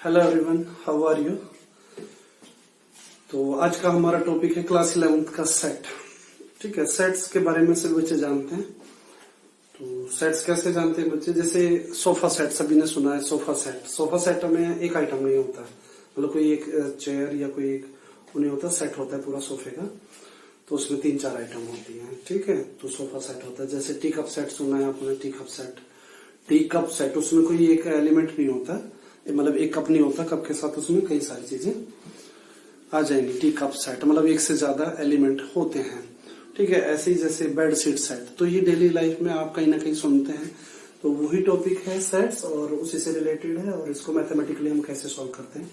Hello everyone, how are you. तो आज का हमारा टॉपिक है क्लास 11th का सेट। ठीक है, सेट्स के बारे में सभी बच्चे जानते हैं। तो सेट्स कैसे जानते हैं बच्चे, जैसे सोफा सेट सभी ने सुना है। सोफा सेट में एक आइटम नहीं होता है, मतलब कोई एक चेयर या कोई एक नहीं होता, सेट होता है पूरा सोफे का। तो उसमें 3-4 आइटम होती हैं। ठीक है, तो सोफा सेट होता है। जैसे टी कप सेट सुना है आपने, टी कप सेट उसमें कोई एक एलिमेंट नहीं होता, मतलब एक कप नहीं होता, कप के साथ उसमें कई सारी चीजें आ जाएंगी। टी कप सेट मतलब एक से ज्यादा एलिमेंट होते हैं। ठीक है, ऐसे ही जैसे बेड शीट सेट, तो ये डेली लाइफ में आप कहीं ना कहीं सुनते हैं। तो वही टॉपिक है सेट्स, और उसी से रिलेटेड है। और इसको मैथमेटिकली हम कैसे सॉल्व करते हैं,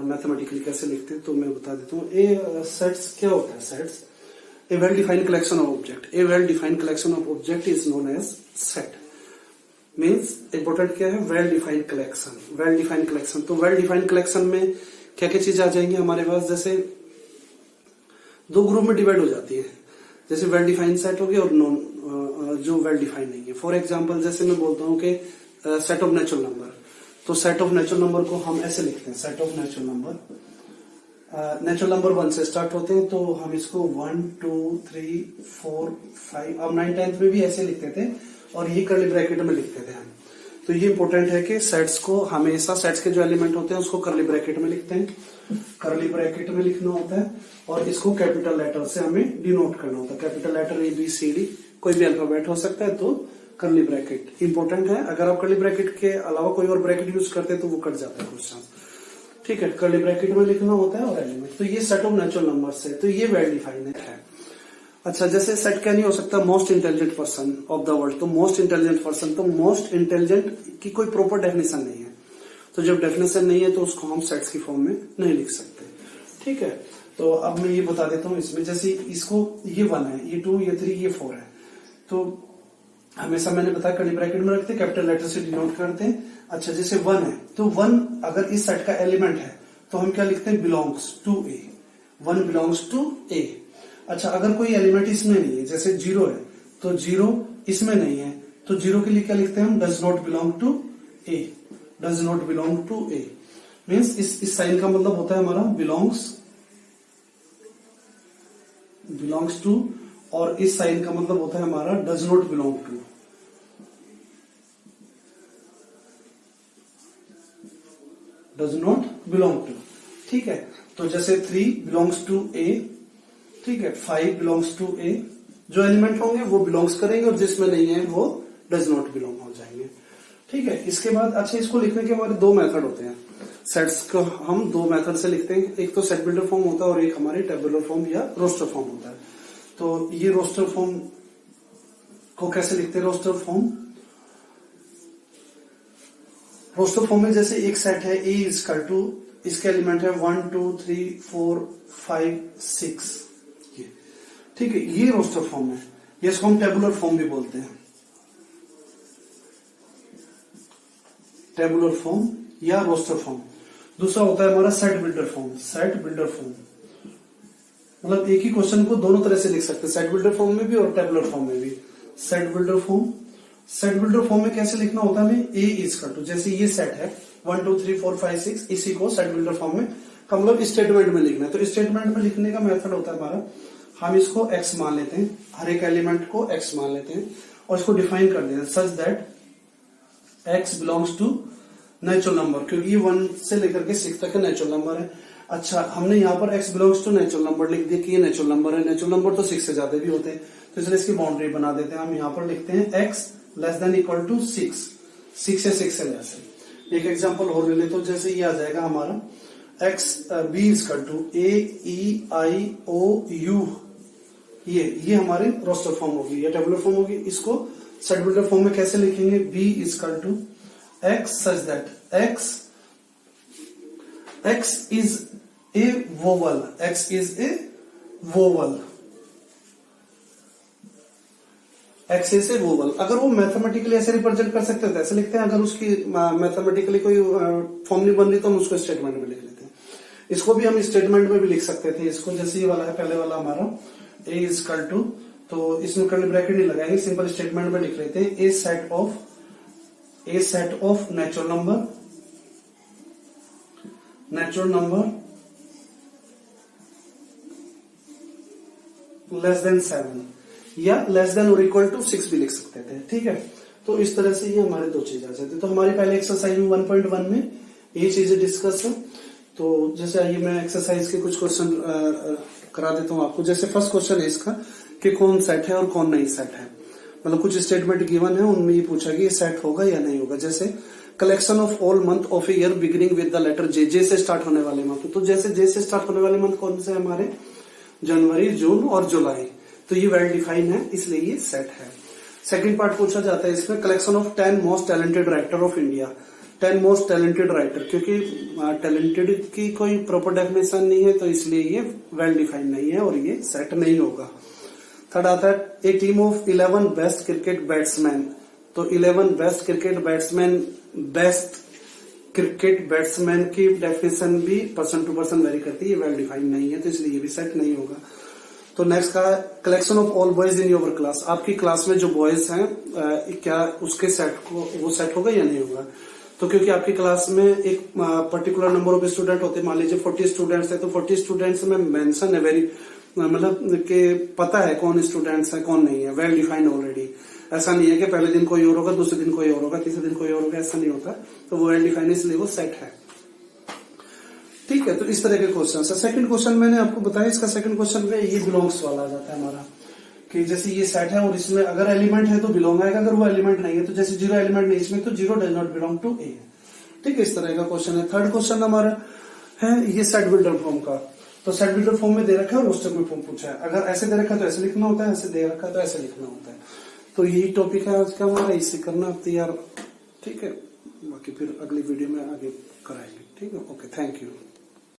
मैथमेटिकली कैसे लिखते हैं, तो मैं बता देता हूँ। ए सेट्स क्या होता है। Sets a well defined collection of object. A well defined collection of object is known as set. Means important क्या है, well defined collection. Well defined collection, तो वेल डिफाइंड कलेक्शन में क्या क्या चीजें आ जाएंगी हमारे पास। जैसे दो ग्रुप में डिवाइड हो जाती है, जैसे वेल डिफाइंड सेट हो गया और नॉन जो वेल डिफाइंड नहीं है। फॉर एग्जांपल जैसे मैं बोलता हूँ कि सेट ऑफ नेचुरल नंबर, तो सेट ऑफ नेचुरल नंबर को हम ऐसे लिखते हैं। सेट ऑफ नेचुरल नंबर 1 से स्टार्ट होते हैं, तो हम इसको 1 2 3 4 5 अब 9 10th में भी ऐसे लिखते थे, और ये कर्ली ब्रैकेट में लिखते थे हम। तो ये इंपॉर्टेंट है कि सेट्स को हमेशा, सेट्स के जो एलिमेंट होते हैं उसको कर्ली ब्रैकेट में लिखते हैं, कर्ली ब्रैकेट में लिखना होता है। और इसको कैपिटल लेटर से हमें डिनोट करना होता है। कैपिटल लेटर ABCD, कोई भी अल्फाबेट हो सकता है, तो कर्ली ब्रैकेट इंपॉर्टेंट है। अगर आप कर्ली ब्रैकेट के अलावा कोई और ब्रैकेट यूज करते हैं तो वो कट जाता है क्वेश्चन। ठीक है, कर्ली ब्रैकेट में लिखना होता है और एलिमेंट। तो ये सेट ऑफ नेचुरल नंबर है, तो ये वेल डिफाइंड है। अच्छा, जैसे सेट क्या नहीं हो सकता, most intelligent person of the world. तो मोस्ट इंटेलिजेंट पर्सन, तो मोस्ट इंटेलिजेंट की कोई प्रॉपर डेफिनेशन नहीं है। तो जब डेफिनेशन नहीं है तो उसको हम सेट्स की फॉर्म में नहीं लिख सकते। ठीक है, तो अब मैं ये बता देता हूँ इसमें। जैसे इसको ये 1 है, ये 2, ये 3, ये 4 है। तो हमेशा मैंने बताया कर्ली ब्रैकेट में रखते, कैपिटल लेटर से डिनोट करते हैं। अच्छा, जैसे 1 है, तो 1 अगर इस सेट का एलिमेंट है तो हम क्या लिखते हैं, belongs to A. 1 belongs to A. अच्छा, अगर कोई एलिमेंट इसमें नहीं है, जैसे 0 है, तो 0 इसमें नहीं है, तो 0 के लिए क्या लिखते हैं हम, does not belong to A. Does not belong to A means इस साइन का मतलब होता है हमारा बिलोंग्स टू, और इस साइन का मतलब होता है हमारा does not belong to. Does not belong to. ठीक है, तो जैसे 3 बिलोंग्स टू ए। ठीक है, 5 बिलोंग्स टू ए। जो एलिमेंट होंगे वो बिलोंग्स करेंगे, और जिसमें नहीं है वो डज नॉट बिलोंग हो जाएंगे। ठीक है, इसके बाद अच्छा, इसको लिखने के हमारे 2 मेथड होते हैं। सेट्स को हम 2 मेथड से लिखते हैं, एक तो सेट बिल्डर फॉर्म होता है और एक हमारी टेबुलर फॉर्म या रोस्टर फॉर्म होता है। तो ये रोस्टर फॉर्म को कैसे लिखते हैं, रोस्टर फॉर्म में जैसे एक सेट है A इक्वल टू, इसके एलिमेंट है 1 2 3 4 5 6। ठीक है, ये रोस्टर फॉर्म है, ये इसको हम टेबुलर फॉर्म भी बोलते हैं। टेबुलर फॉर्म या रोस्टर फॉर्म। दूसरा होता है हमारा सेट बिल्डर फॉर्म। मतलब एक ही क्वेश्चन को दोनों तरह से लिख सकते हैं, सेट बिल्डर फॉर्म में भी और टेबुलर फॉर्म में भी। सेट बिल्डर फॉर्म में कैसे लिखना होता है हमें, A इक्वल टू, जैसे ये सेट है 1 2 3 4 5 6, इसी को सेट बिल्डर फॉर्म में मतलब स्टेटमेंट में लिखना है। तो स्टेटमेंट में लिखने का मेथड होता है हमारा, हम इसको x मान लेते हैं, हर एक एलिमेंट को x मान लेते हैं, और इसको डिफाइन कर देते हैं such that x belongs to natural number, क्योंकि ये 1 से लेकर के 6 तक नेचुरल नंबर है। अच्छा, हमने यहाँ पर x belongs to natural number लिख दिया कि ये नेचुरल नंबर है। नेचुरल नंबर तो 6 से ज्यादा भी होते हैं, तो इसलिए इसकी बाउंड्री बना देते हैं। हम यहाँ पर लिखते हैं x less than equal to 6 या 6 से लेस। एक एग्जाम्पल और ले ले, तो जैसे ये आ जाएगा हमारा b इक्वल टू AEIOU। ये हमारे रोस्टर फॉर्म होगी या टेबुलर फॉर्म होगी। इसको सेट बिल्डर फॉर्म में कैसे लिखेंगे, b equal to x such that x is a vowel. x is a vowel. अगर वो मैथमेटिकली ऐसे रिप्रेजेंट कर सकते हैं तो ऐसे लिखते हैं, अगर उसकी मैथमेटिकली कोई फॉर्म नहीं बन रही तो हम उसको स्टेटमेंट में लिख लेते हैं। इसको भी हम स्टेटमेंट में भी लिख सकते थे। इसको जैसे ये वाला है, पहले वाला हमारा A इक्वल टू, तो इसमें कर्ली ब्रैकेट नहीं लगाएंगे, सिंपल स्टेटमेंट में लिख लेते हैं a set of natural number natural number less than 7 या लेस देन और इक्वल टू 6 भी लिख सकते थे, ठीक है। तो इस तरह से ये हमारे दो चीज आ जाती है। तो हमारी पहले एक्सरसाइज में 1.1 में ये चीजें डिस्कस है। तो जैसे आइए मैं एक्सरसाइज के कुछ क्वेश्चन करा देता हूं आपको। जैसे फर्स्ट क्वेश्चन है इसका कि कौन सेट है और कौन नहीं सेट है, मतलब कुछ स्टेटमेंट गिवन है, उनमें ये पूछा कि ये सेट होगा या नहीं होगा। जैसे collection of all month of year beginning with the letter J, J से स्टार्ट होने वाले मंथ। तो जैसे जे से स्टार्ट होने वाले मंथ कौन से हमारे, जनवरी, जून और जुलाई। तो ये वेल डिफाइन है, इसलिए ये सेट है। सेकंड पार्ट पूछा जाता है इसमें collection of 10 most talented writer of India. 10 most talented writer, क्योंकि टैलेंटेड की कोई प्रॉपर डेफिनेशन नहीं है, तो इसलिए ये वेल डिफाइन नहीं है और ये सेट नहीं होगा। थर्ड आता है a team of 11 best cricket batsman. तो 11 best cricket batsman, best cricket batsman की डेफिनेशन भी पर्सन टू पर्सन वेरी करती है, ये वेल डिफाइन नहीं है, तो इसलिए ये भी सेट नहीं होगा। तो नेक्स्ट का collection of all boys in your class. आपकी क्लास में जो बॉयज हैं क्या उसके सेट को वो सेट होगा या नहीं होगा। तो क्योंकि आपकी क्लास में एक पर्टिकुलर नंबर ऑफ स्टूडेंट होते हैं, मान लीजिए 40 स्टूडेंट्स है, तो 40 स्टूडेंट्स में मेंशन है वेरी, मतलब कि पता है कौन स्टूडेंट्स है कौन नहीं है, वेल डिफाइंड ऑलरेडी। ऐसा नहीं है कि पहले दिन कोई और होगा, दूसरे दिन कोई और होगा, तीसरे दिन कोई और होगा, ऐसा नहीं होता। तो वो वेल डिफाइंड, इसलिए वो सेट है, ठीक है। तो इस तरह के क्वेश्चन है। सेकंड क्वेश्चन मैंने आपको बताया, इसका सेकंड क्वेश्चन में ये बिलोंग्स वाला आ जाता है हमारा, कि जैसे ये सेट है और इसमें अगर एलिमेंट है तो बिलोंग आएगा, अगर वो एलिमेंट नहीं है तो जैसे 0 एलिमेंट नहीं इसमें तो 0 डज नॉट बिलोंग टू ए, ठीक है। इस तरह का क्वेश्चन है। थर्ड क्वेश्चन हमारा है ये सेट बिल्डर फॉर्म का। तो सेट बिल्डर फॉर्म में दे रखा है और रोस्टर में फॉर्म पूछा है। अगर ऐसे दे रखा है तो ऐसे लिखना होता है, ऐसे दे रखा है तो ऐसे लिखना होता है। तो यही टॉपिक है आज का हमारा, इससे करना आप तैयार, ठीक है। बाकी फिर अगली वीडियो में आगे कराएंगे, ठीक है। Okay, thank you.